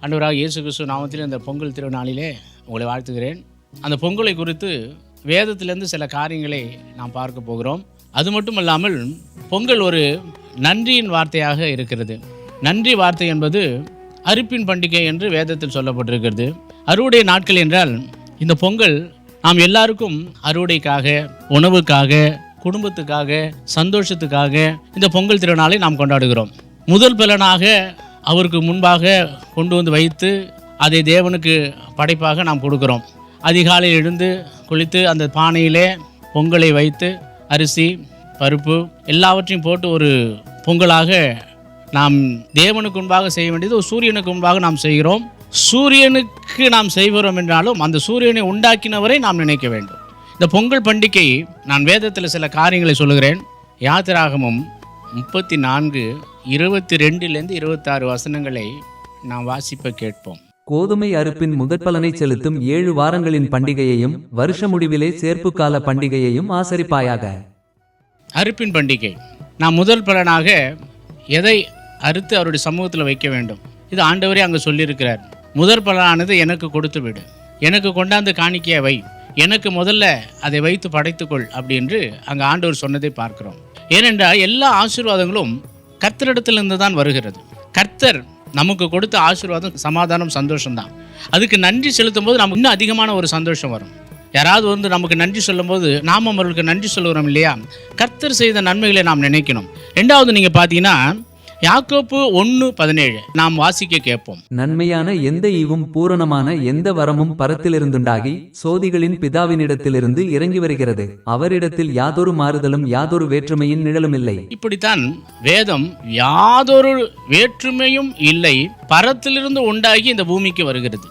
ஆண்டவராக இயேசு கிறிஸ்து நாமத்தில் இந்த பொங்கல் திருநாளிலே உங்களை வாழ்த்துகிறேன். அந்த பொங்கலை குறித்து வேதத்திலிருந்து சில காரியங்களை நாம் பார்க்க போகிறோம். அது மட்டும் இல்லாமல் பொங்கல் ஒரு நன்றியின் வார்த்தையாக இருக்கிறது. நன்றி வார்த்தை என்பது அறுப்பின் பண்டிகை என்று வேதத்தில் சொல்லப்பட்டிருக்கிறது. அறுவடை நாட்கள் என்றால் இந்த பொங்கல் நாம் எல்லாருக்கும் அறுவடைக்காக, உணவுக்காக, குடும்பத்துக்காக, சந்தோஷத்துக்காக இந்த பொங்கல் திருநாளை நாம் கொண்டாடுகிறோம். முதல் பலனாக அவருக்கு முன்பாக கொண்டு வந்து வைத்து அதை தேவனுக்கு படைப்பாக நாம் கொடுக்கிறோம். அதிகாலையில் எழுந்து குளித்து அந்த பானையிலே பொங்கலை வைத்து அரிசி, பருப்பு எல்லாவற்றையும் போட்டு ஒரு பொங்கலாக நாம் தேவனுக்கு முன்பாக செய்ய வேண்டியது ஒரு சூரியனுக்கு முன்பாக நாம் செய்கிறோம். சூரியனுக்கு நாம் செய்கிறோம் என்றாலும் அந்த சூரியனை உண்டாக்கினவரை நாம் நினைக்க வேண்டும். இந்த பொங்கல் பண்டிகை நான் வேதத்தில் சில காரியங்களை சொல்லுகிறேன். யாத்திராகமம் 34:22 26 வசனங்களை நாம் வாசிப்ப கேட்போம். கோதுமை அறுப்பின் முதற்பலனை செலுத்தும் 7 வாரங்களின் பண்டிகையையும் வருஷ முடிவிலே சேர்ப்பு கால பண்டிகையையும் ஆசரிப்பாயாக. அறுப்பின் பண்டிகை நாம் முதல் பலனாக எதை அறுத்து அவருடைய சமூகத்தில் வைக்க வேண்டும். இது ஆண்டவரே அங்கே சொல்லியிருக்கிறார். முதல் பலனானது எனக்கு கொடுத்து விடு, எனக்கு கொண்டாந்து காணிக்கையை வை, எனக்கு முதல்ல அதை வைத்து படைத்துக்கொள் அப்படி என்று அங்கே ஆண்டவர் சொன்னதை பார்க்கிறோம். ஏனென்றால் எல்லா ஆசீர்வாதங்களும் கர்த்தரிடத்திலிருந்து தான் வருகிறது. கர்த்தர் நமக்கு கொடுத்த ஆசீர்வாதம் சமாதானம், சந்தோஷம்தான். அதுக்கு நன்றி செலுத்தும் போது நமக்கு இன்னும் அதிகமான ஒரு சந்தோஷம் வரும். யாராவது நமக்கு நன்றி சொல்லும் போது நாம் அவர்களுக்கு நன்றி சொல்லுகிறோம் இல்லையா? கர்த்தர் செய்த நன்மைகளை நாம் நினைக்கணும். ரெண்டாவது நீங்கள் பார்த்தீங்கன்னா யாக்கோப்பு 1:17 நாம் வாசிக்க கேட்போம். நன்மையான எந்த ஈவும் பூரணமான எந்த வரமும் பரத்திலிருந்துண்டாகி சோதிகளின் பிதாவினிடத்திலிருந்து இறங்கி வருகிறது. அவரிடத்தில் யாதொரு மாறுதலும் யாதொரு வேற்றுமையின் நிழலும் இல்லை. இப்படித்தான் வேதம் யாதொரு வேற்றுமையும் இல்லை, பரத்திலிருந்து உண்டாகி இந்த பூமிக்கு வருகிறது.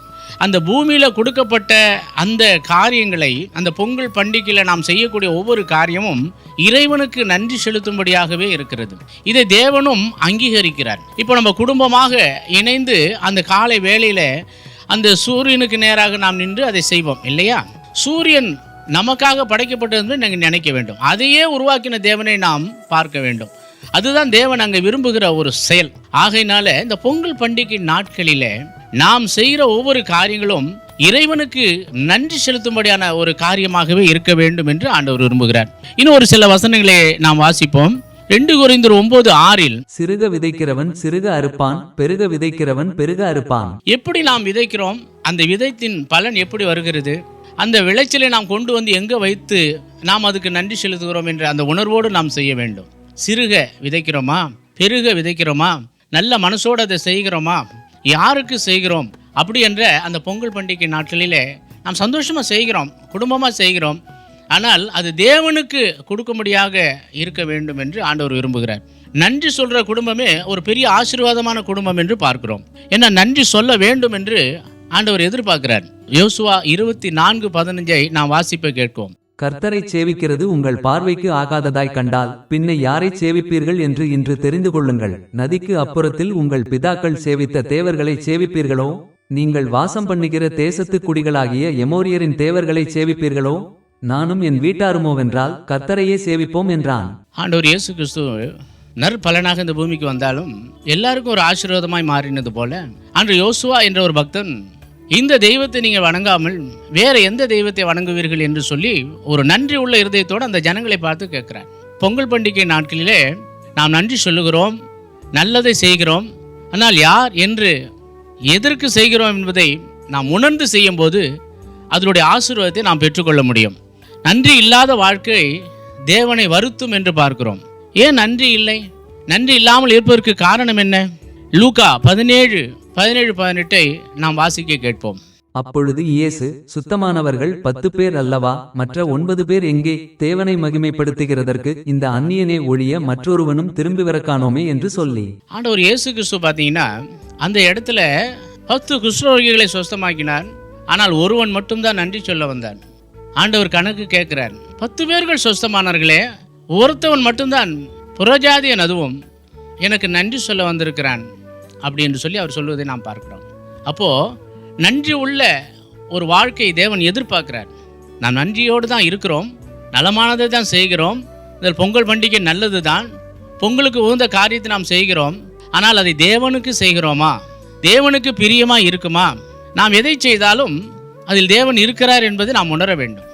அந்த பூமியில கொடுக்கப்பட்ட அந்த காரியங்களை அந்த பொங்கல் பண்டிகையில நாம் செய்யக்கூடிய ஒவ்வொரு காரியமும் இறைவனுக்கு நன்றி செலுத்தும்படியாகவே இருக்கிறது. இதை தேவனும் அங்கீகரிக்கிறார். இப்போ நம்ம குடும்பமாக இணைந்து அந்த காலை வேளையில அந்த சூரியனுக்கு நேராக நாம் நின்று அதை செய்வோம் இல்லையா? சூரியன் நமக்காக படைக்கப்பட்டது நாங்கள் நினைக்க வேண்டும். அதையே உருவாக்கின தேவனை நாம் பார்க்க வேண்டும். அதுதான் தேவன் அங்கே விரும்புகிற ஒரு செயல். ஆகையினால இந்த பொங்கல் பண்டிகை நாட்களிலே நாம் செய்கிற ஒவ்வொரு காரியங்களும் இறைவனுக்கு நன்றி செலுத்தும்படியான ஒரு காரியமாகவே இருக்க வேண்டும் என்று ஆண்டவர் விரும்புகிறார். இன்னும் ஒரு சில வசனங்களை நாம் வாசிப்போம். 2 கொரிந்தியர் 9:6 சிறுக விதைக்கிறவன் சிறுக அறுப்பான், பெருக விதைக்கிறவன் பெருக அறுப்பான். எப்படி நாம் விதைக்கிறோம், அந்த விதைத்தின் பலன் எப்படி வருகிறது, அந்த விளைச்சலை நாம் கொண்டு வந்து எங்கே வைத்து நாம் அதுக்கு நன்றி செலுத்துகிறோம் என்ற அந்த உணர்வோடு நாம் செய்ய வேண்டும். சிறுக விதைக்கிறோமா, பெருக விதைக்கிறோமா, நல்ல மனசோடு அதை செய்கிறோமா, யாருக்கு செய்கிறோம் அப்படி என்ற அந்த பொங்கல் பண்டிகை நாட்களிலே நாம் சந்தோஷமாக செய்கிறோம், குடும்பமாக செய்கிறோம். ஆனால் அது தேவனுக்கு கொடுக்கும்படியாக இருக்க வேண்டும் என்று ஆண்டவர் விரும்புகிறார். நன்றி சொல்கிற குடும்பமே ஒரு பெரிய ஆசீர்வாதமான குடும்பம் என்று பார்க்கிறோம். ஏன்னா நன்றி சொல்ல வேண்டும் என்று ஆண்டவர் எதிர்பார்க்கிறார். யோசுவா 24:15 நாம் வாசிப்பை கேட்போம். கர்த்தரை சேவிக்கிறது உங்கள் பார்வைக்கு ஆகாததாய் கண்டால் பின்ன யாரை சேவிப்பீர்கள் என்று இன்று தெரிந்து கொள்ளுங்கள். நதிக்கு அப்புறத்தில் உங்கள் பிதாக்கள் சேவித்த தேவர்களை சேவிப்பீர்களோ? நீங்கள் வாசம் பண்ணுகிற தேசத்து குடிகளாகிய எமோரியரின் தேவர்களை சேவிப்பீர்களோ? நானும் என் வீட்டாருமோவென்றால் கர்த்தரையே சேவிப்போம் என்றான். ஆண்டவர் இயேசு கிறிஸ்து நற்பலனாக இந்த பூமிக்கு வந்தாலும் எல்லாருக்கும் ஒரு ஆசீர்வாதமாய் மாறினது போல அன்று யோசுவா என்ற ஒரு பக்தன் இந்த தெய்வத்தை நீங்கள் வணங்காமல் வேற எந்த தெய்வத்தை வணங்குவீர்கள் என்று சொல்லி ஒரு நன்றி உள்ள இருதயத்தோடு அந்த ஜனங்களை பார்த்து கேட்கிறார். பொங்கல் பண்டிகை நாட்களிலே நாம் நன்றி சொல்லுகிறோம், நல்லதை செய்கிறோம். ஆனால் யார் என்று எதற்கு செய்கிறோம் என்பதை நாம் உணர்ந்து செய்யும் போது அதனுடைய ஆசீர்வாதத்தை நாம் பெற்றுக்கொள்ள முடியும். நன்றி இல்லாத வாழ்க்கை தேவனை வருத்தும் என்று பார்க்கிறோம். ஏன் நன்றி இல்லை? நன்றி இல்லாமல் இருப்பதற்கு காரணம் என்ன? லூக்கா 17:18 நாம் வாசிக்க கேட்போம். அப்பொழுது இயேசு, சுத்தமானவர்கள் 10 பேர் அல்லவா, மற்ற 9 பேர் எங்கே? தேவனை மகிமைப்படுத்துகிறதற்கு இந்த அந்நியனே ஒழிய மற்றொருவனும் திரும்பி வரக்கானோமே என்று சொல்லி. ஆண்டவர் இயேசு கிறிஸ்து பார்த்தீங்கன்னா அந்த இடத்துல 10 குஷ்டரோகிகளை சுத்தமாக்கினார். ஆனால் ஒருவன் மட்டும்தான் நன்றி சொல்ல வந்தார். ஆண்டவர் கணக்கு கேட்கிறார். 10 பேர்கள் சுத்தமானார்களே, ஒருத்தவன் மட்டும்தான் புறஜாதியன், அதுவும் எனக்கு நன்றி சொல்ல வந்திருக்கிறான் அப்படி என்று சொல்லி அவர் சொல்வதை நாம் பார்க்கிறோம். அப்போது நன்றி உள்ள ஒரு வாழ்க்கை தேவன் எதிர்பார்க்கிறார். நாம் நன்றியோடு தான் இருக்கிறோம், நலமானதை தான் செய்கிறோம். இதில் பொங்கல் பண்டிகை நல்லது தான், பொங்கலுக்கு உகந்த காரியத்தை நாம் செய்கிறோம். ஆனால் அதை தேவனுக்கு செய்கிறோமா, தேவனுக்கு பிரியமா இருக்குமா? நாம் எதை செய்தாலும் அதில் தேவன் இருக்கிறார் என்பதை நாம் உணர வேண்டும்.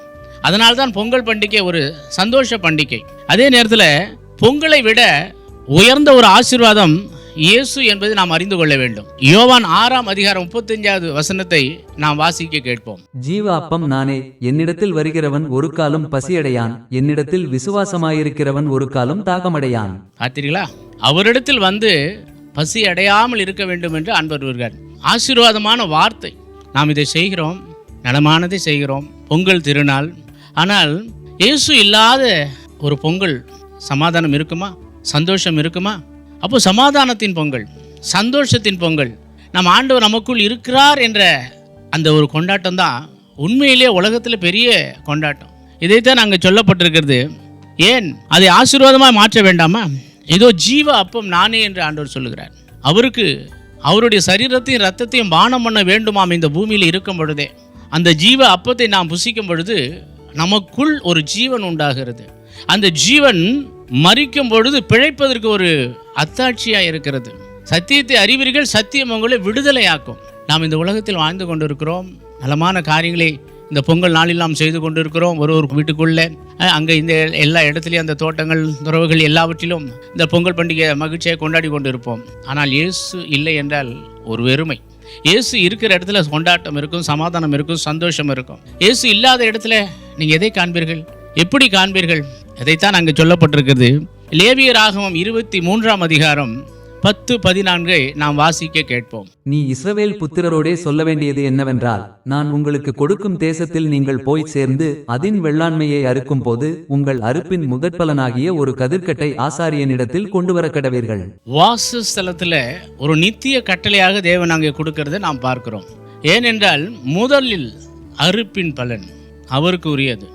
அதனால்தான் பொங்கல் பண்டிகை ஒரு சந்தோஷ பண்டிகை. அதே நேரத்தில் பொங்கலை விட உயர்ந்த ஒரு ஆசீர்வாதம் இயேசு என்பதை நாம் அறிந்து கொள்ள வேண்டும். யோவான் 6:35 நாம் வாசிக்க கேட்போம். ஜீவ அப்பம் நானே, என்னிடத்தில் வருகிறவன் ஒரு காலம் பசியடையான், என்னிடத்தில் விசுவாசமாயிருக்கிறவன் ஒரு காலம் தாகமடையான். பார்த்தீர்களா? அவரிடத்தில் வந்து பசி அடையாமல் இருக்க வேண்டும் என்று ஆண்டவர் வருகிறார். ஆசீர்வாதமான வார்த்தை. நாம் இதை செய்கிறோம், நலமானதை செய்கிறோம், பொங்கல் திருநாள். ஆனால் இயேசு இல்லாத ஒரு பொங்கல் சமாதானம் இருக்குமா? சந்தோஷம் இருக்குமா? அப்போ சமாதானத்தின் பொங்கல், சந்தோஷத்தின் பொங்கல், நம் ஆண்டவர் நமக்குள் இருக்கிறார் என்ற அந்த ஒரு கொண்டாட்டம் தான் உண்மையிலே உலகத்தில் பெரிய கொண்டாட்டம். இதைத்தான் அங்கே சொல்லப்பட்டிருக்கிறது. ஏன் அதை ஆசீர்வாதமாக மாற்ற வேண்டாமா? இதோ ஜீவ அப்பம் நானே என்று ஆண்டவர் சொல்லுகிறார். அவருக்கு அவருடைய சரீரத்தையும் ரத்தத்தையும் பானம் பண்ண வேண்டுமாம் இந்த பூமியில் இருக்கும் பொழுதே. அந்த ஜீவ அப்பத்தை நாம் புசிக்கும் பொழுது நமக்குள் ஒரு ஜீவன் உண்டாகிறது. அந்த ஜீவன் மரிக்கும் பொழுது பிழைப்பதற்கு ஒரு அத்தாட்சியாக இருக்கிறது. சத்தியத்தை அறிவீர்கள், சத்தியம் உங்களை விடுதலையாக்கும். நாம் இந்த உலகத்தில் வாழ்ந்து கொண்டிருக்கிறோம். நலமான காரியங்களை இந்த பொங்கல் நாளில் நாம் செய்து கொண்டிருக்கிறோம். ஒரு வீட்டுக்குள்ளே அங்கே இந்த எல்லா இடத்துலையும் அந்த தோட்டங்கள் துறவுகள் எல்லாவற்றிலும் இந்த பொங்கல் பண்டிகை மகிழ்ச்சியை கொண்டாடி கொண்டு இருப்போம். ஆனால் இயேசு இல்லை என்றால் ஒரு வெறுமை. இயேசு இருக்கிற இடத்துல கொண்டாட்டம் இருக்கும், சமாதானம் இருக்கும், சந்தோஷம் இருக்கும். இயேசு இல்லாத இடத்துல நீங்கள் எதை காண்பீர்கள்? எப்படி காண்பீர்கள்? அதைத்தான் அங்கே சொல்லப்பட்டிருக்கிறது. லேவியராகமம் 23:10-14 நாம் வாசிக்க கேட்போம். நீ இஸ்ரவேல் புத்திரரோடே சொல்ல வேண்டியது என்னவென்றால், நான் உங்களுக்கு கொடுக்கும் தேசத்தில் நீங்கள் போய் சேர்ந்து அதின் வெள்ளாண்மையை அறுக்கும் போது உங்கள் அறுப்பின் முதற்பலனாகிய ஒரு கதிர்க்கட்டை ஆசாரியனிடத்தில் கொண்டு வர கடவீர்கள். வாசஸ்தலத்தில் ஒரு நித்திய கட்டளையாக தேவன் அங்கே கொடுக்கிறத நாம் பார்க்கிறோம். ஏனென்றால் முதலில் அறுப்பின் பலன் அவருக்கு உரியது.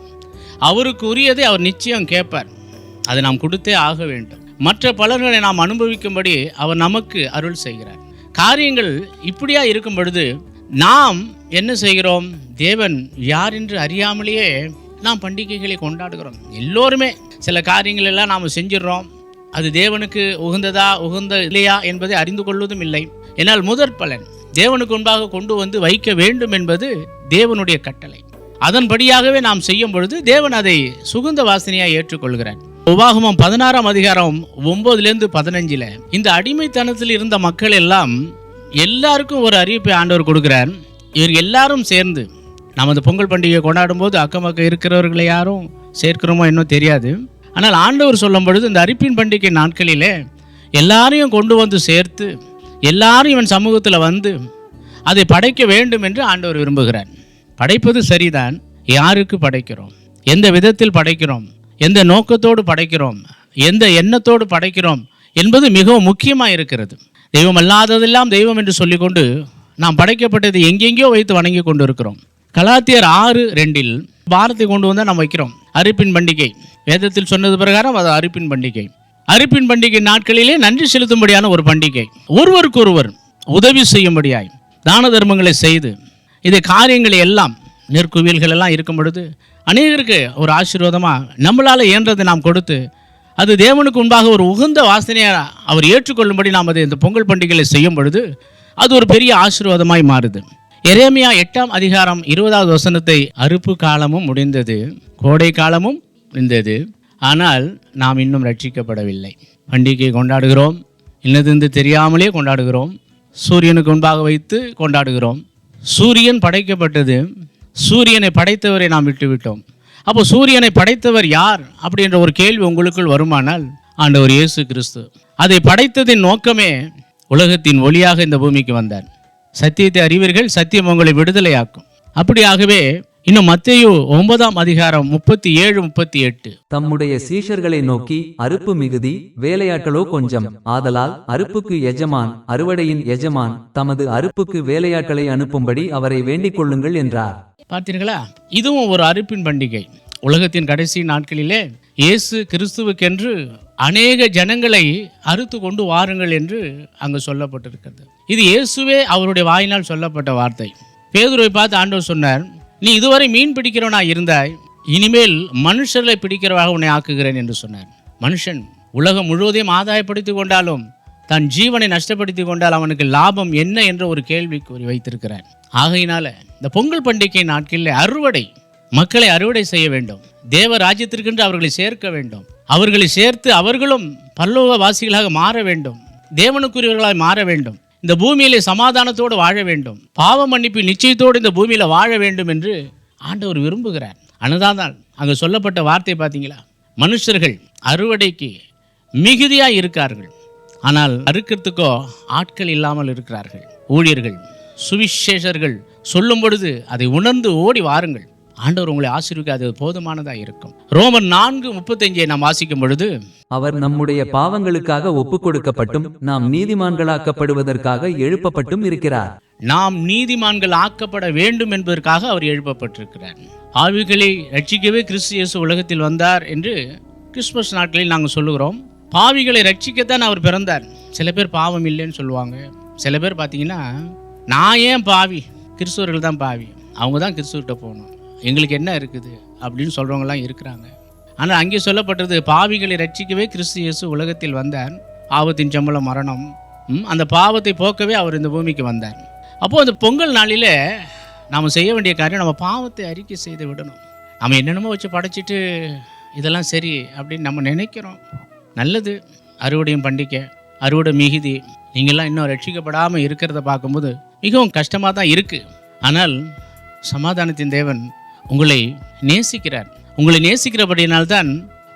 அவருக்கு உரியதை அவர் நிச்சயம் கேட்பார். அதை நாம் கொடுத்தே ஆக வேண்டும். மற்ற பலன்களை நாம் அனுபவிக்கும்படி அவர் நமக்கு அருள் செய்கிறார். காரியங்கள் இப்படியா இருக்கும் பொழுது நாம் என்ன செய்கிறோம்? தேவன் யார் என்று அறியாமலேயே நாம் பண்டிகைகளை கொண்டாடுகிறோம். எல்லோருமே சில காரியங்கள் எல்லாம் நாம் செஞ்சிடறோம். அது தேவனுக்கு உகந்த இல்லையா என்பதை அறிந்து கொள்வதும் இல்லை. ஏன்னால் முதற் பலன் தேவனுக்கு முன்பாக கொண்டு வந்து வைக்க வேண்டும் என்பது தேவனுடைய கட்டளை. அதன்படியாகவே நாம் செய்யும் பொழுது தேவன் அதை சுகந்த வாசனையாக ஏற்றுக்கொள்கிறார். உபாகமம் 16:9-15 இந்த அடிமைத்தனத்தில் இருந்த மக்கள் எல்லாம் எல்லாருக்கும் ஒரு அறிவிப்பை ஆண்டவர் கொடுக்கிறார். இவர் எல்லாரும் சேர்ந்து நாம் அந்த பொங்கல் பண்டிகையை கொண்டாடும் போது அக்கம் பக்கம் இருக்கிறவர்களை யாரும் சேர்க்கிறோமோ இன்னும் தெரியாது. ஆனால் ஆண்டவர் சொல்லும் பொழுது இந்த அறுப்பின் பண்டிகை நாட்களிலே எல்லாரையும் கொண்டு வந்து சேர்த்து எல்லாரும் இவன் சமூகத்தில் வந்து அதை படைக்க வேண்டும் என்று ஆண்டவர் விரும்புகிறார். படைப்பது சரிதான். யாருக்கு படைக்கிறோம்? எந்த விதத்தில் படைக்கிறோம்? எந்த நோக்கத்தோடு படைக்கிறோம்? எந்த எண்ணத்தோடு படைக்கிறோம் என்பது மிகவும் முக்கியமாக இருக்கிறது. தெய்வம் அல்லாததெல்லாம் தெய்வம் என்று சொல்லிக்கொண்டு நாம் படைக்கப்பட்டதை எங்கெங்கேயோ வைத்து வணங்கி கொண்டு இருக்கிறோம். கலாத்தியர் 6:2 பாரத்தை கொண்டு வந்தால் நாம் வைக்கிறோம். அறுப்பின் பண்டிகை வேதத்தில் சொன்னது பிரகாரம் அது அறுப்பின் பண்டிகை. அறுப்பின் பண்டிகை நாட்களிலே நன்றி செலுத்தும்படியான ஒரு பண்டிகை. ஒருவருக்கு ஒருவர் உதவி செய்யும்படியாய் தான தர்மங்களை செய்து இதை காரியங்களை எல்லாம் நெற்குவியல்கள் எல்லாம் இருக்கும் பொழுது அநேகருக்கு ஒரு ஆசீர்வாதமாக நம்மளால் இயன்றதை நாம் கொடுத்து அது தேவனுக்கு முன்பாக ஒரு உகந்த வாசனையாக அவர் ஏற்றுக்கொள்ளும்படி நாம் அதை இந்த பொங்கல் பண்டிகைகளை செய்யும் பொழுது அது ஒரு பெரிய ஆசீர்வாதமாய் மாறுது. எரேமியா 8:20 அறுப்பு காலமும் முடிந்தது, கோடை காலமும் முடிந்தது, ஆனால் நாம் இன்னும் ரட்சிக்கப்படவில்லை. பண்டிகை கொண்டாடுகிறோம், இன்னது தெரியாமலே கொண்டாடுகிறோம். சூரியனுக்கு முன்பாக வைத்து கொண்டாடுகிறோம். சூரியன் படைக்கப்பட்டது, சூரியனை படைத்தவரை நாம் விட்டுவிட்டோம். அப்போ சூரியனை படைத்தவர் யார் அப்படின்ற ஒரு கேள்வி உங்களுக்குள் வருமானால் ஆண்டவர் இயேசு கிறிஸ்து. அதை படைத்ததின் நோக்கமே உலகத்தின் ஒளியாக இந்த பூமிக்கு வந்தார். சத்தியத்தை அறிவீர்கள், சத்தியம் உங்களை விடுதலையாக்கும். அப்படியாகவே இன்னும் மத்தேயு 9:37-38 தம்முடைய சீஷர்களை நோக்கி, அறுப்பு மிகுதி, வேலையாட்களோ கொஞ்சம். ஆதலால் அறுப்புக்கு எஜமான், அறுவடையின் எஜமான் தமது அறுப்புக்கு வேலையாட்களை அனுப்பும்படி அவரை வேண்டிக் கொள்ளுங்கள் என்றார். பார்த்தீர்களா? இதுவும் ஒரு அறுப்பின் பண்டிகை. உலகத்தின் கடைசி நாட்களிலே இயேசு கிறிஸ்துவுக்கென்று அநேக ஜனங்களை அறுத்து கொண்டு வாருங்கள் என்று அங்கு சொல்லப்பட்டிருக்கிறது. இது இயேசுவே அவருடைய வாயினால் சொல்லப்பட்ட வார்த்தை. பேதுருவை பார்த்து ஆண்டவர் சொன்னார், நீ இதுவரை மீன் பிடிக்கிறவனா இருந்தாய், இனிமேல் மனுஷர்களை பிடிக்கிறவராக உன்னை ஆக்குகிறேன் என்று சொன்னார். மனுஷன் உலகம் முழுவதையும் ஆதாயப்படுத்தி கொண்டாலும் தன் ஜீவனை நஷ்டப்படுத்தி கொண்டால் அவனுக்கு லாபம் என்ன என்ற ஒரு கேள்விக்குறி வைத்திருக்கிறார். ஆகையினால இந்த பொங்கல் பண்டிகை நாட்களில் அறுவடை, மக்களை அறுவடை செய்ய வேண்டும். தேவ ராஜ்யத்திற்கென்று அவர்களை சேர்க்க வேண்டும். அவர்களை சேர்த்து அவர்களும் பரலோக வாசிகளாக மாற வேண்டும். தேவனுக்குரியவர்களாய் மாற வேண்டும். இந்த பூமியிலே சமாதானத்தோடு வாழ வேண்டும். பாவ மன்னிப்பு நிச்சயத்தோடு இந்த பூமியில் வாழ வேண்டும் என்று ஆண்டவர் விரும்புகிறார். அதுதான் அங்கே சொல்லப்பட்ட வார்த்தை பார்த்தீங்களா? மனுஷர்கள் அறுவடைக்கு மிகுதியாக இருக்கார்கள், ஆனால் அறுக்கிறதுக்கோ ஆட்கள் இல்லாமல் இருக்கிறார்கள். ஊழியர்கள், சுவிசேஷர்கள் சொல்லும் பொழுது அதை உணர்ந்து ஓடி வாருங்கள். ஆண்டவர் உங்களை ஆசீர்வதிக்க அது போதுமானதாக இருக்கும். ரோமர் 4:35 நாம் வாசிக்கும் பொழுது, அவர் நம்முடைய பாவங்களுக்காக ஒப்புக் கொடுக்கப்பட்டும் நாம் நீதிமான்களாக்கப்படுவதற்காக எழுப்பப்பட்டும் இருக்கிறார். நாம் நீதிமான்கள் ஆக்கப்பட வேண்டும் என்பதற்காக அவர் எழுப்பப்பட்டிருக்கிறார். ஆவிகளை ரட்சிக்கவே கிறிஸ்து இயேசு உலகத்தில் வந்தார் என்று கிறிஸ்துமஸ் நாட்களில் நாங்கள் சொல்லுகிறோம். பாவிகளை ரட்சிக்கத்தான் அவர் பிறந்தார். சில பேர் பாவம் இல்லைன்னு சொல்லுவாங்க. சில பேர் பார்த்தீங்கன்னா, நான் ஏன் பாவி, கிறிஸ்துவர்கள் தான் பாவி, அவங்க தான் கிறிஸ்துவர்கிட்ட போகணும், எங்களுக்கு என்ன இருக்குது அப்படின்னு சொல்கிறவங்களாம் இருக்கிறாங்க. ஆனால் அங்கே சொல்லப்பட்டது, பாவிகளை ரட்சிக்கவே கிறிஸ்து இயேசு உலகத்தில் வந்தார். பாவத்தின் சம்பளம் மரணம், அந்த பாவத்தை போக்கவே அவர் இந்த பூமிக்கு வந்தார். அப்போது அந்த பொங்கல் நாளில் நாம் செய்ய வேண்டிய காரியம், நம்ம பாவத்தை அறிக்கை செய்து விடணும். நம்ம என்னென்னமோ வச்சு படைச்சிட்டு இதெல்லாம் சரி அப்படின்னு நம்ம நினைக்கிறோம். நல்லது, அறுவடையும் பண்டிகை, அறுவடை மிகுதி. நீங்கள்லாம் இன்னும் ரட்சிக்கப்படாமல் இருக்கிறத பார்க்கும்போது மிகவும் கஷ்டமாக தான் இருக்குது. ஆனால் சமாதானத்தின் தேவன் உங்களை நேசிக்கிறார். உங்களை நேசிக்கிறபடியினால்தான்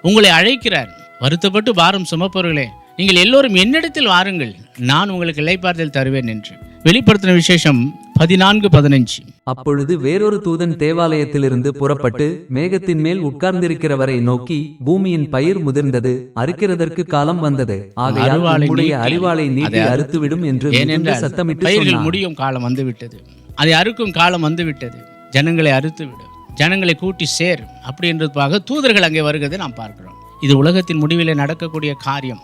உங்களை அழைக்கிறார். வருத்தப்பட்டு பாரம் சுமப்பவர்களே, நீங்கள் எல்லோரும் என்னிடத்தில் வாருங்கள், நான் உங்களுக்கு இளைப்பாறுதல் தருவேன் என்று வெளிப்படுத்தின விசேஷம் 14:15. அப்பொழுது வேறொரு தூதன் தேவாலயத்திலிருந்து புறப்பட்டு மேகத்தின் மேல் உட்கார்ந்திருக்கிறவரை நோக்கி, பூமியின் பயிர் முதிர்ந்தது, அறுக்கிறதற்கு காலம் வந்தது, ஆகையால் உம்முடைய அரிவாளை நீட்டி அறுத்துவிடும் என்று சத்தமிட்டு பயிர்கள் முடியும் காலம் வந்துவிட்டது, அதை அறுக்கும் காலம் வந்துவிட்டது, ஜனங்களை அறுத்துவிடும், ஜனங்களை கூட்டி சேர் அப்படி என்றதுக்காக தூதர்கள் அங்கே வருகிறதை நாம் பார்க்கிறோம். இது உலகத்தின் முடிவிலே நடக்கக்கூடிய காரியம்.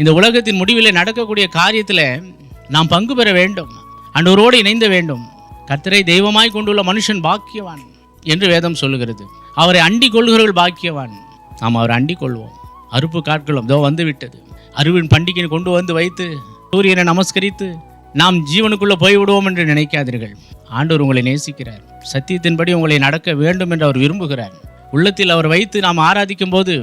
இந்த உலகத்தின் முடிவிலே நடக்கக்கூடிய காரியத்தில் நாம் பங்கு பெற வேண்டும், ஆண்டவரோடு இணைந்த வேண்டும். கர்த்தரை தெய்வமாய் கொண்டுள்ள மனுஷன் பாக்கியவான் என்று வேதம் சொல்லுகிறது. அவரை அண்டிக் கொள்கிறவர்கள் பாக்கியவான். நாம் அவரை அண்டிக் கொள்வோம். அறுப்பு காட்களும் இதோ வந்து விட்டது. அறுவின் பண்டிகையை கொண்டு வந்து வைத்து சூரியனை நமஸ்கரித்து நாம் ஜீவனுக்குள்ளே போய்விடுவோம் என்று நினைக்காதீர்கள். ஆண்டவர் உங்களை நேசிக்கிறார். சத்தியத்தின்படி உங்களை நடக்க வேண்டும் என்று அவர் விரும்புகிறார். உள்ளத்தில் அவர் வைத்து நாம் ஆராதிக்கும் போது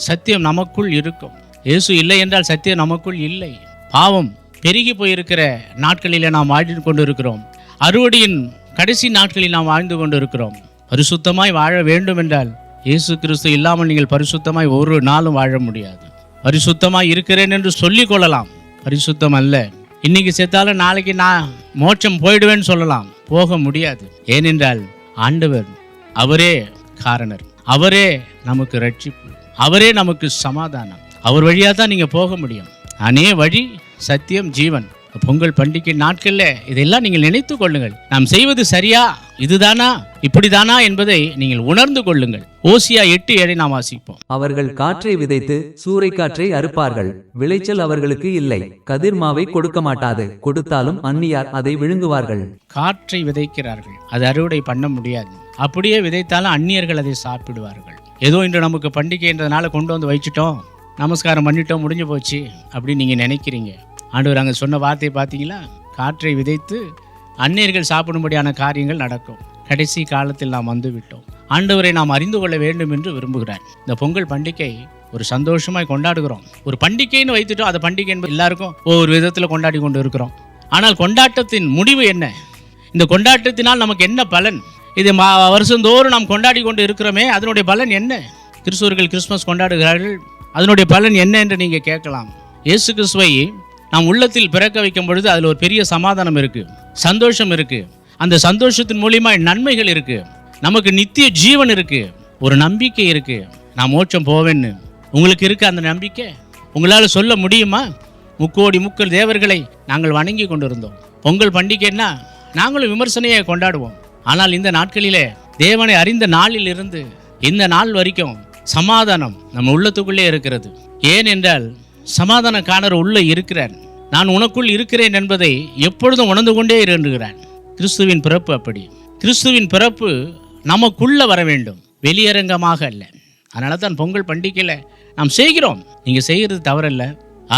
சத்தியம் நமக்குள் இருக்கும். இயேசு இல்லை என்றால் சத்தியம் நமக்குள் இல்லை. பாவம் பெருகி போயிருக்கிற நாட்களில் நாம் வாழ்ந்து கொண்டு இருக்கிறோம். அறுவடையின் கடைசி நாட்களில் நாம் வாழ்ந்து கொண்டு இருக்கிறோம். பரிசுத்தமாய் வாழ வேண்டும் என்றால் இயேசு கிறிஸ்து இல்லாமல் நீங்கள் பரிசுத்தமாய் ஒரு நாளும் வாழ முடியாது. பரிசுத்தமாய் இருக்கிறேன் என்று சொல்லிக் கொள்ளலாம், பரிசுத்தம் அல்ல. இன்னைக்கு செத்தாலும் நாளைக்கு நான் மோட்சம் போயிடுவேன்னு சொல்லலாம், போக முடியாது. ஏனென்றால் ஆண்டவர் அவரே காரணர், அவரே நமக்கு ரட்சிப்பு, அவரே நமக்கு சமாதானம். அவர் வழியாக தான் நீங்கள் போக முடியும். அனே வழி, சத்தியம், ஜீவன். பொங்கல் பண்டிகை நாட்களில் இதெல்லாம் நீங்கள் நினைத்து கொள்ளுங்கள். நாம் செய்வது சரியா, இதுதானா, இப்படிதானா என்பதை நீங்கள் உணர்ந்து கொள்ளுங்கள். ஓசியா 8:7 நாம் வாசிப்போம். அவர்கள் காற்றை விதைத்து சூறைக்காற்றை அறுப்பார்கள், விளைச்சல் அவர்களுக்கு இல்லை, கதிர்மாவை கொடுக்க மாட்டாது, கொடுத்தாலும் அந்நியார் அதை விழுங்குவார்கள். காற்றை விதைக்கிறார்கள், அது அறுவடை பண்ண முடியாது. அப்படியே விதைத்தாலும் அந்நியர்கள் அதை சாப்பிடுவார்கள். ஏதோ இன்று நமக்கு பண்டிகை என்றதுனால கொண்டு வந்து வச்சுட்டோம், நமஸ்காரம் பண்ணிட்டோம், முடிஞ்சு போச்சு அப்படின்னு நீங்கள் நினைக்கிறீங்க. ஆண்டவர் அங்கே சொன்ன வார்த்தையை பார்த்தீங்களா? காற்றை விதைத்து அந்நியர்கள் சாப்பிடும்படியான காரியங்கள் நடக்கும். கடைசி காலத்தில் நாம் வந்து விட்டோம். ஆண்டவரை நாம் அறிந்து கொள்ள வேண்டும் என்று விரும்புகிறார். இந்த பொங்கல் பண்டிகை ஒரு சந்தோஷமாய் கொண்டாடுகிறோம். ஒரு பண்டிகைன்னு வைத்துட்டோம், அந்த பண்டிகை என்பது எல்லாருக்கும் ஒவ்வொரு விதத்தில் கொண்டாடி கொண்டு இருக்கிறோம். ஆனால் கொண்டாட்டத்தின் முடிவு என்ன? இந்த கொண்டாட்டத்தினால் நமக்கு என்ன பலன்? இது வருஷந்தோறும் நாம் கொண்டாடி கொண்டு இருக்கிறோமே, அதனுடைய பலன் என்ன? கிறிஸ்துவர்கள் கிறிஸ்துமஸ் கொண்டாடுகிறார்கள், அதனுடைய பலன் என்ன என்று நீங்கள் கேட்கலாம். இயேசு கிறிஸ்துவை நாம் உள்ளத்தில் பிறக்க வைக்கும் பொழுது அதில் ஒரு பெரிய சமாதானம் இருக்குது, சந்தோஷம் இருக்குது. அந்த சந்தோஷத்தின் மூலியமாக நன்மைகள் இருக்குது, நமக்கு நித்திய ஜீவன் இருக்குது, ஒரு நம்பிக்கை இருக்குது, நான் மோட்சம் போவேன்னு. உங்களுக்கு இருக்க அந்த நம்பிக்கை உங்களால் சொல்ல முடியுமா? 3,00,00,000 முக்கள் தேவர்களை நாங்கள் வணங்கி கொண்டிருந்தோம். பொங்கல் பண்டிகைன்னா நாங்களும் விமர்சனையை கொண்டாடுவோம். ஆனால் இந்த நாட்களிலே தேவனை அறிந்த நாளில் இருந்து இந்த நாள் வரைக்கும் சமாதானம் நம்ம உள்ளத்துக்குள்ளே இருக்கிறது. ஏன் என்றால் சமாதானக்காரர் உள்ளே இருக்கிறார். நான் உனக்குள் இருக்கிறேன் என்பதை எப்பொழுதும் உணர்ந்து கொண்டே இருக்கிறார். கிறிஸ்துவின் பிறப்பு அப்படி. கிறிஸ்துவின் பிறப்பு நமக்குள்ள வர வேண்டும், வெளியரங்கமாக அல்ல. அதனால தான் பொங்கல் பண்டிகையில் நாம் செய்கிறோம். நீங்கள் செய்கிறது தவறல்ல.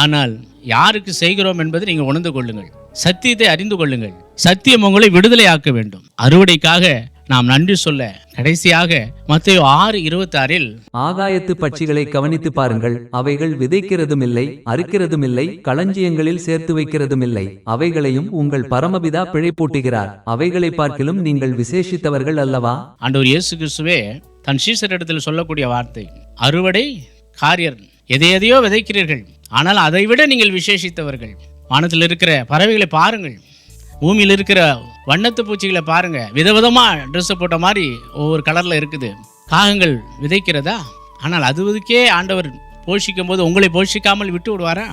ஆனால் யாருக்கு செய்கிறோம் என்பதை நீங்கள் உணர்ந்து கொள்ளுங்கள். சத்தியத்தை அறிந்து கொள்ளுங்கள். சத்தியம் உங்களை விடுதலையாக்க வேண்டும். அறுவடைக்காக நாம் நன்றி சொல்ல கடைசியாக மத்தேயு 6:26 ஆகாயத்து பட்சிகளை கவனித்து பாருங்கள், அவைகள் விதைக்கிறதுமில்லை, அறுக்கிறதுமில்லை, களஞ்சியங்களில் சேர்த்து வைக்கிறதுமில்லை, அவைகளையும் உங்கள் பரமபிதா பிழைப்பூட்டுகிறார், அவைகளை பார்க்கிலும் நீங்கள் விசேஷித்தவர்கள் அல்லவா? ஆண்டவர் இயேசு கிறிஸ்துவே தன் சீசரிடத்தில் சொல்லக்கூடிய வார்த்தை, அறுவடை காரியர், எதையோ விதைக்கிறீர்கள், ஆனால் அதை விட நீங்கள் விசேஷித்தவர்கள். வானத்தில் இருக்கிற பறவைகளை பாருங்கள், பூமியில் இருக்கிற வண்ணத்து பூச்சிகளை பாருங்க, விதவிதமா ட்ரெஸ் போட்ட மாதிரி ஒவ்வொரு கலர்ல இருக்குது. காகங்கள் விதைக்கிறதா? ஆனால் அதுவுக்கே ஆண்டவர் போஷிக்கும் போது உங்களை போஷிக்காமல் விட்டு விடுவாரா?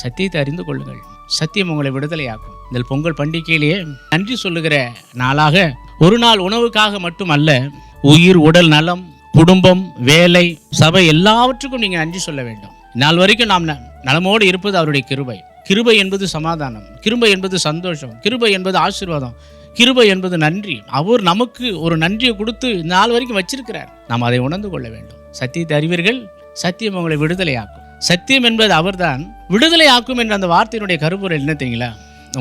சத்தியத்தை அறிந்து கொள்ளுங்கள். சத்தியம் உங்களை விடுதலையாக்கும். இந்த பொங்கல் பண்டிகையிலேயே நன்றி சொல்லுகிற நாளாக, ஒரு நாள் உணவுக்காக மட்டும் அல்ல, உயிர், உடல் நலம், குடும்பம், வேலை, சபை எல்லாவற்றுக்கும் நீங்க நன்றி சொல்ல வேண்டும். நாள் வரைக்கும் நாம் நலமோடு இருப்பது அவருடைய கிருபை. கிருபை என்பது சமாதானம், கிருபை என்பது சந்தோஷம், கிருபை என்பது ஆசீர்வாதம், கிருபை என்பது நன்றி. அவர் நமக்கு ஒரு நன்றியை கொடுத்து நாள் வரைக்கும் வச்சிருக்கிறார். நாம் அதை உணர்ந்து கொள்ள வேண்டும். சத்தியத்தை அறிவீர்கள், சத்தியம் உங்களை விடுதலையாக்கும். சத்தியம் என்பது அவர்தான் விடுதலையாக்கும் என்ற அந்த வார்த்தையினுடைய கருப்பொருள் என்ன தெரியுங்களா?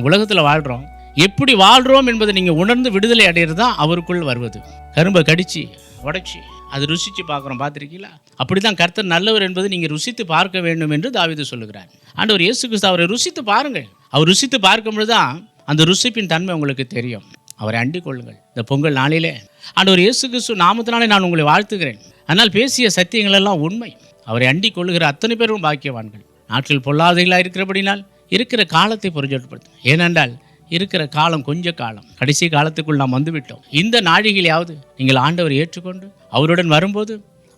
உலகத்தில் வாழ்கிறோம், எப்படி வாழ்கிறோம் என்பதை நீங்கள் உணர்ந்து விடுதலை அடைகிறது தான் அவருக்குள் வருவது. கரும்பை கடிச்சு உடைச்சி அது ருசித்து பார்க்குறோம், பார்த்துருக்கீங்களா? அப்படி தான் கர்த்தர் நல்லவர் என்பது நீங்கள் ருசித்து பார்க்க வேண்டும் என்று தாவீது சொல்லுகிறார். ஆண்டவர் இயேசு கிறிஸ்து அவரை ருசித்து பாருங்கள். அவர் ருசித்து பார்க்கும்போது தான் அந்த ருசிப்பின் தன்மை உங்களுக்கு தெரியும். அவரை அண்டிக் கொள்ளுங்கள். இந்த பொங்கல் நாளிலே ஆண்டவர் இயேசு கிறிஸ்து நாமத்தினாலே நான் உங்களை வாழ்த்துகிறேன். ஆனால் பேசிய சத்தியங்கள் எல்லாம் உண்மை. அவரை அண்டிக் கொள்ளுகிற அத்தனை பேரும் பாக்கியவான்கள். நாட்டில் பொல்லாதைகளாக இருக்கிறபடினால் இருக்கிற காலத்தை பொருட்படுத்தும். ஏனென்றால் இருக்கிற காலம் கொஞ்ச காலம், கடைசி காலத்துக்குள் நாம் வந்துவிட்டோம். இந்த நாழிகையிலாவது நீங்கள் ஆண்டவர் ஏற்றுக்கொண்டு அவருடன் வரும்போது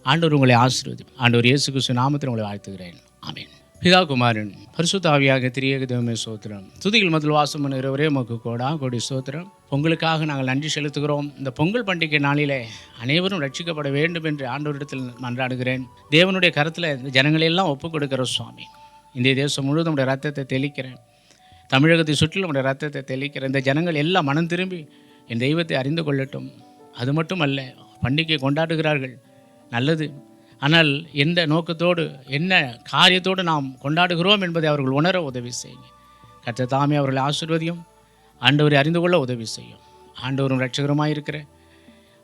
ஆண்டவர் உங்களை ஆசீர்வதிப்பார். ஆண்டவர் இயேசு கிறிஸ்து நாமத்தில் உங்களை வாழ்த்துகிறேன். ஆமென். பிதா, குமாரன், பரிசுத்த ஆவியாக திரியேக தேவமே ஸ்தோத்திரம். துதிகள் முதல் வாசம் பண்ணுகிறவரே உமக்கு கோடி ஸ்தோத்திரம். பொங்கலுக்காக நாங்கள் நன்றி செலுத்துகிறோம். இந்த பொங்கல் பண்டிகை நாளிலே அனைவரும் ரட்சிக்கப்பட வேண்டும் என்று ஆண்டவரிடத்தில் மன்றாடுகிறேன். தேவனுடைய கருத்தில் இந்த ஜனங்களெல்லாம் ஒப்புக் கொடுக்கிற சுவாமி, இந்திய தேசம் முழுவதும் உடைய ரத்தத்தை தெளிக்கிறேன். தமிழகத்தை சுற்றிலும் உடைய ரத்தத்தை தெளிக்கிறேன். இந்த ஜனங்கள் எல்லாம் மனம் திரும்பி என் தெய்வத்தை அறிந்து கொள்ளட்டும். அது மட்டும் அல்ல, பண்டிகை கொண்டாடுகிறார்கள், நல்லது. ஆனால் எந்த நோக்கத்தோடு, என்ன காரியத்தோடு நாம் கொண்டாடுகிறோம் என்பதை அவர்கள் உணர உதவி செய்யுங்க. கர்த்தர் தாமே அவர்களை ஆசீர்வதியும், ஆண்டவரை அறிந்து கொள்ள உதவி செய்யும். ஆண்டவரும் இரட்சகருமாய் இருக்கிற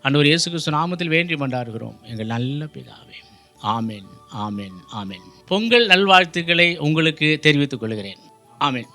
ஆண்டவர் இயேசு கிறிஸ்து நாமத்தில் வேண்டி கொண்டாடுகிறோம் எங்கள் நல்ல பிதாவே. ஆமென், ஆமென், ஆமென். பொங்கல் நல்வாழ்த்துக்களை உங்களுக்கு தெரிவித்துக் கொள்கிறேன். ஆமென்.